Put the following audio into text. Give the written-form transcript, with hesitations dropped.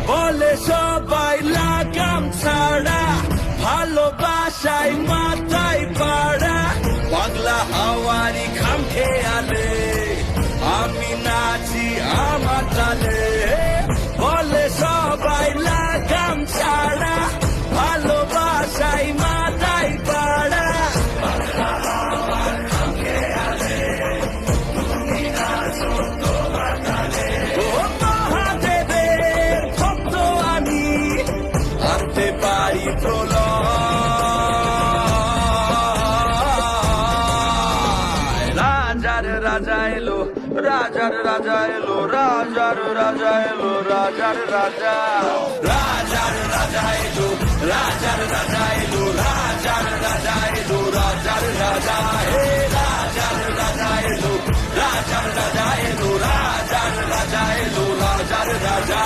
বলে সবাই লাগাম ছাড়া, ভালোবাসায় মাথায় পাড়া, পাগলা হাওয়ারি খাম খেয়ালে আমি নাচি আমার তালে। বলে সবাই লাগাম ছাড়া, ভালোবাসায় মাথায় পাড়া, পাগলা হাওয়ার খাম খেয়ালে তুমি নাচো তোমার তালে। ও মহাদেবের ভক্ত আমি, আনতে পারি প্রলয়। রাজার রাজা এলো, রাজার রাজা এলো, রাজার রাজা এলো, রাজার রাজা। রাজার রাজা এলো, রাজার রাজা এলো, রাজার রাজা এলো, রাজার রাজা। হে রাজার রাজা এলো, রাজার রাজা এলো, রাজার রাজা এলো, রাজার রাজা।